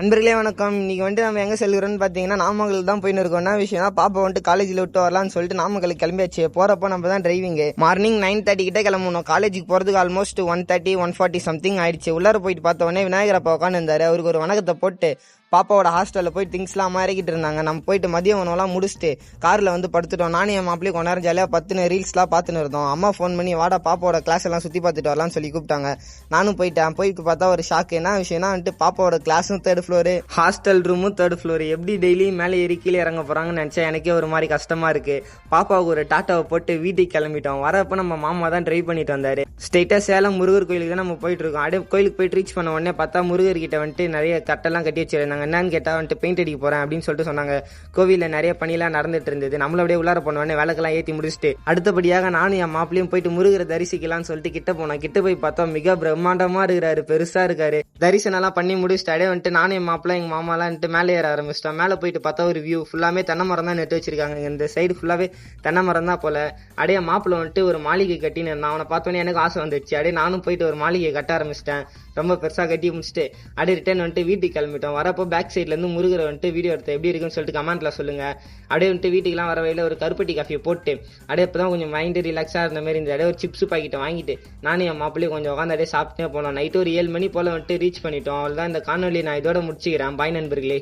நண்பர்களே வணக்கம். இன்னைக்கு வந்துட்டு நம்ம எங்கே செல்கிறோன்னு பார்த்தீங்கன்னா நாமக்கல் தான் போயின்னு இருக்கோம். என்ன விஷயம்னா பாப்பா வந்துட்டு காலேஜில் விட்டு வரலான்னு சொல்லிட்டு நாமக்கலுக்கு கிளம்பியாச்சு. போகிறப்போ நம்ம தான் டிரைவிங்கு. மார்னிங் 9:30 கிட்ட கிளம்பணும். காலேஜுக்கு போகிறதுக்கு ஆல்மோஸ்ட் 1:30 1:40 சம்திங் ஆயிடுச்சு. உள்ளார போயிட்டு பார்த்த உடனே விநாயகர் அப்பா உட்காந்து இருந்தார். அவருக்கு ஒரு வணக்கத்தை போட்டு பாப்பாவோட ஹாஸ்டலில் போய் திங்ஸ்லாம் இறக்கிட்டு இருந்தாங்க. நம்ம போயிட்டு மதிய உணவுலாம் முடிச்சுட்டு காரில் வந்து படுத்துட்டோம். நானும் என் மாப்பிளையும் கொஞ்ச நேரம் ஜாலியாக பத்துன்னு ரீல்ஸ்லாம் பார்த்துன்னு இருந்தோம். அம்மா ஃபோன் பண்ணி வாடா பாப்பாவோட கிளாஸ் எல்லாம் சுற்றி பார்த்துட்டு வரலான்னு சொல்லி கூப்பிட்டாங்க. நானும் போயிட்டேன். போயிட்டு பார்த்தா ஒரு ஷாக்கு. என்ன விஷயம்னா வந்துட்டு பாப்பாவோட கிளாஸும் 3rd ஃப்ளோரு, ஹாஸ்டல் ரூமும் 3rd ஃப்ளோரு. எப்படி டெய்லி மேலே ஏறி கீழே இறங்க போகிறாங்கன்னு நினச்சா எனக்கே ஒரு மாதிரி கஷ்டமாக இருக்குது. பாப்பாவுக்கு ஒரு டாட்டாவை போட்டு வீட்டுக்கு கிளம்பிட்டோம். வரப்போ நம்ம மாமா தான் ட்ரைவ் பண்ணிட்டு வந்தார். ஸ்ட்ரெயிட்டாக சேலம் முருகர் கோயிலுக்கு தான் நம்ம போயிட்டு இருக்கோம். அப்படியே கோயிலுக்கு போயிட்டு ரீச் பண்ண உடனே பார்த்தா முருகர்கிட்ட வந்துட்டு நிறைய கட்டெல்லாம் கட்டி வச்சிருந்தாங்க. என்னன்னு கேட்டால் வந்துட்டு பெயிண்ட் அடிக்க போகிறேன் அப்படின்னு சொல்லிட்டு சொன்னாங்க. கோவிலில் நிறைய பணியெல்லாம் நடந்துட்டு இருந்தது. நம்மள அப்படியே உள்ளார பண்ணுவானே விளக்கெல்லாம் ஏற்றி முடிச்சுட்டு அடுத்தபடியாக நானும் என் மாப்பிளையும் போயிட்டு முருகரை தரிசிக்கலாம்னு சொல்லிட்டு கிட்ட போனோம். கிட்ட போய் பார்த்தா மிக பிரம்மாண்டமாக இருக்கிறாரு, பெருசாக இருக்காரு. தரிசனம்லாம் பண்ணி முடிச்சுட்டு அப்படியே வந்துட்டு நானும் என் மாப்பிள்ளை எங்கள் மாமாலாம் வந்துட்டு மேலே ஏற ஆரம்பிச்சிட்டோம். மேலே போயிட்டு பார்த்தா ஒரு வியூ ஃபுல்லாமே தென்னை மரம் தான் நட்டு வச்சிருக்காங்க. இந்த சைடு ஃபுல்லாகவே தென்னை மரம் தான் போல. அப்படியே மாப்பிள்ளை வந்துட்டு ஒரு மாளிகை கட்டின்னு இருந்தான். அவனை பார்த்தோன்னே எனக்கு ஆசை வந்துடுச்சு. அப்படியே நானும் போயிட்டு ஒரு மாளிகையை கட்ட ஆரம்பிச்சிட்டேன். ரொம்ப பெருசாக கட்டி முடிச்சுட்டு அப்படியே ரிட்டர்ன் வந்துட்டு வீட்டுக்கு கிளம்பிட்டோம். வரப்போ பேக் சைட்லேருந்து முருகரை வந்துட்டு வீடியோ எடுத்து எப்படி இருக்குன்னு சொல்லிட்டு கமெண்ட்டில் சொல்லுங்கள். அப்படியே வந்துட்டு வீட்டுக்குலாம் வர வழியில் ஒரு கருப்பட்டி காஃபியை போட்டு அப்படியே இப்போ தான் கொஞ்சம் மைண்டு ரிலாக்ஸாக இருந்த மாதிரி இருந்தது. அப்படியே ஒரு சிப்ஸ் பாக்கெட்டை வாங்கிட்டு நானும் என் மாப்பிள்ளையும் கொஞ்சம் உட்காந்து அப்படியே சாப்பிட்டே போனோம். நைட்டு ஒரு 7 மணி போல் வந்துட்டு ரீச் பண்ணிட்டோம். அவ்வளோதான் இந்த காணொலி நான் இதோட முடிச்சுக்கிறேன். பாய் நண்பர்களே.